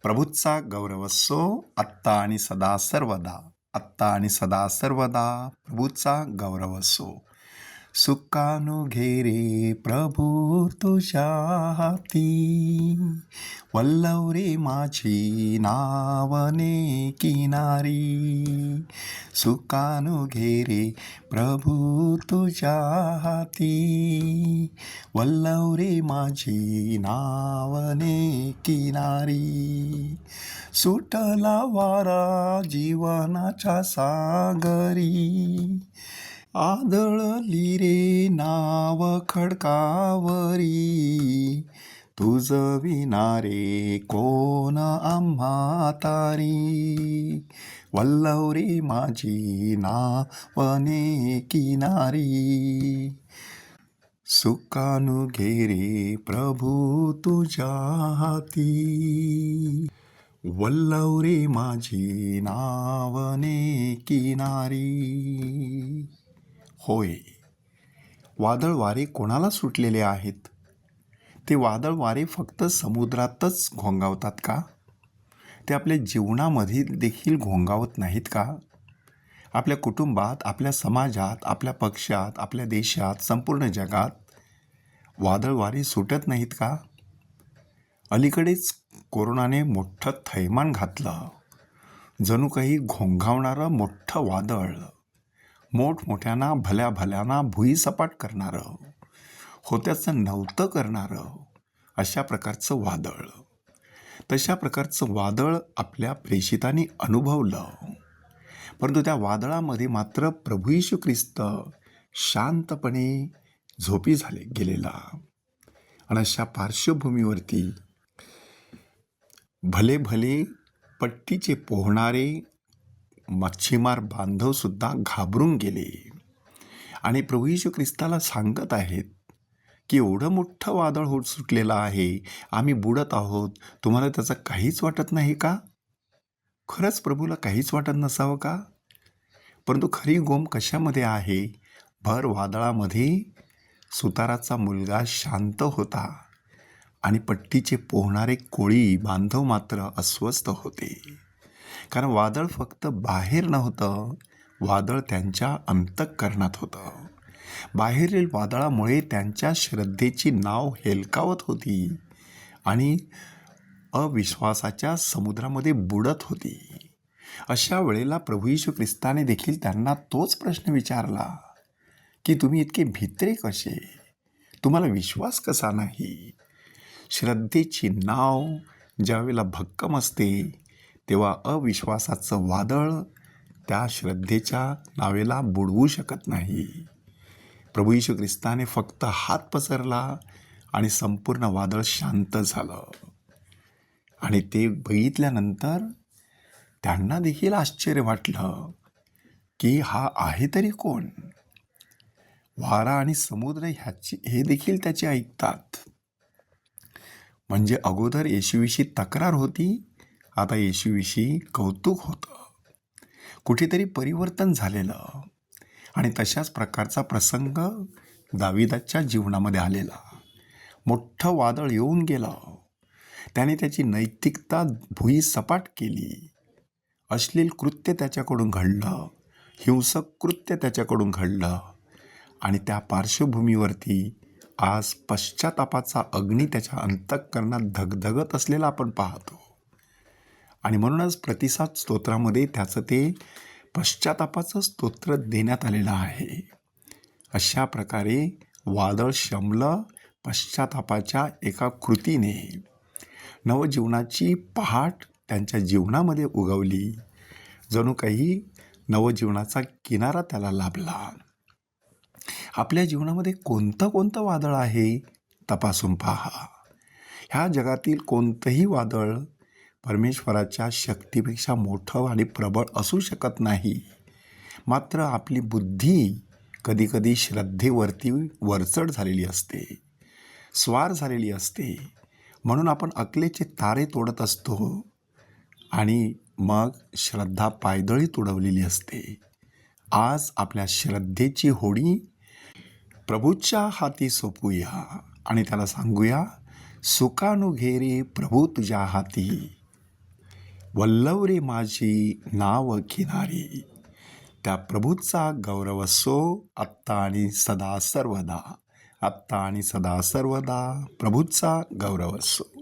प्रभूचा गौरव असो आत्ता आणि सदा सर्वदा. आत्ता आणि सदा सर्वदा प्रभूचा गौरव असो. सुखानु घेरे प्रभू तुझ्या हाती, वल्लव रे माझी नावने किनारी. सुखानु घेरे प्रभू तुझ्या हाती, वल्लव रे माझी नावने किनारी. सुटला वारा जीवनाच्या सागरी, आदळली रे नाव खडकावरी. तुझ विना रे कोण आम्हा तारी, वल्लव रे माझी नावने किनारी. सुखानु घेरे प्रभू तुझ्या हाती, वल्लव रे माझी नावने किनारी. होय, वादळ वारे कोणाला सुटलेले आहेत? ते वादळ वारे फक्त समुद्रातच घोंगावतात का? ते आपल्या जीवनामध्ये देखील घोंगावत नाहीत का? आपल्या कुटुंबात, आपल्या समाजात, आपल्या पक्षात, आपल्या देशात, संपूर्ण जगात वादळ वारे सुटत नाहीत का? अलीकडेच कोरोनाने मोठं थैमान घातलं. जणू काही घोंघावणारं मोठं वादळ, मोठमोठ्यांना भल्या भल्यांना भुईसपाट करणारं, होत्याचं नव्हतं करणारं, अशा प्रकारचं वादळ. तशा प्रकारचं वादळ आपल्या प्रेषितांनी अनुभवलं. परंतु त्या वादळामध्ये मात्र प्रभू येशू ख्रिस्त शांतपणे झोपी गेलेला. आणि अशा पार्श्वभूमीवरती भले भले पट्टीचे पोहणारे मच्छीमार बांधवसुद्धा घाबरून गेले आणि प्रभू येशू ख्रिस्ताला सांगत आहेत की एवढं मोठं वादळ होत सुटलेलं आहे, आम्ही बुडत आहोत, तुम्हाला त्याचं काहीच वाटत नाही का? खरंच प्रभूला काहीच वाटत नसावं का? परंतु खरी गोम कशामध्ये आहे? भर वादळामध्ये सुताराचा मुलगा शांत होता आणि पट्टीचे पोहणारे कोळी बांधव मात्र अस्वस्थ होते. कारण वादळ फक्त बाहेर नव्हतं, वादळ त्यांच्या अंतःकरणात होतं. बाहेरील वादळामुळे त्यांच्या श्रद्धेची नाव हेलकावत होती आणि अविश्वासाच्या समुद्रामध्ये बुडत होती. अशा वेळेला प्रभू येशू ख्रिस्ताने देखील त्यांना तोच प्रश्न विचारला की तुम्ही इतके भित्रे कसे? तुम्हाला विश्वास कसा नाही? श्रद्धेची नाव ज्यावेळेला भक्कम असते तेव्हा अविश्वासाचं वादळ त्या श्रद्धेच्या नावेला बुडवू शकत नाही. प्रभू येशू ख्रिस्ताने फक्त हात पसरला आणि संपूर्ण वादळ शांत झालं. आणि ते बघितल्यानंतर त्यांना देखील आश्चर्य वाटलं की हा आहे तरी कोण? वारा आणि समुद्र हे देखील त्याचे ऐकतात. म्हणजे अगोदर येशूविषयी तक्रार होती, आता येशूविषयी कौतुक होतं. कुठेतरी परिवर्तन झालेलं. आणि तशाच प्रकारचा प्रसंग दाविदाच्या जीवनामध्ये आलेला. मोठं वादळ येऊन गेलं, त्याने त्याची नैतिकता भुईसपाट केली. अश्लील कृत्य त्याच्याकडून घडलं, हिंसक कृत्य त्याच्याकडून घडलं. आणि त्या पार्श्वभूमीवरती आज पश्चातापाचा अग्नी त्याच्या अंतःकरणात धगधगत असलेला आपण पाहतो. आणि म्हणूनच प्रतिसाद स्तोत्रामध्ये त्याचं ते पश्चातापाचं स्तोत्र देण्यात आलेलं आहे. अशा प्रकारे वादळ शमलं पश्चातापाच्या एका कृतीने. नवजीवनाची पहाट त्यांच्या जीवनामध्ये उगवली. जणू काही नवजीवनाचा किनारा त्याला लाभला. आपल्या जीवनामध्ये कोणतं वादळ आहे तपासून पहा. ह्या जगातील कोणतंही वादळ परमेश्वराच्या शक्तीपेक्षा मोठं आणि प्रबळ असू शकत नाही. मात्र आपली बुद्धी कधीकधी श्रद्धेवरती वरचढ झालेली असते, स्वार झालेली असते. म्हणून आपण अकलेचे तारे तोडत असतो आणि मग श्रद्धा पायदळी तुडवलेली असते. आज आपल्या श्रद्धेची होडी प्रभूच्या हाती सोपूया आणि त्याला सांगूया, सुखानु घे रे प्रभू तुझ्या हाती, वल्लव रे माझी नाव किनारी. त्या प्रभूचा गौरव असो आत्ता आणि सदा सर्वदा. आत्ता आणि सदा सर्वदा प्रभूचा गौरव असो.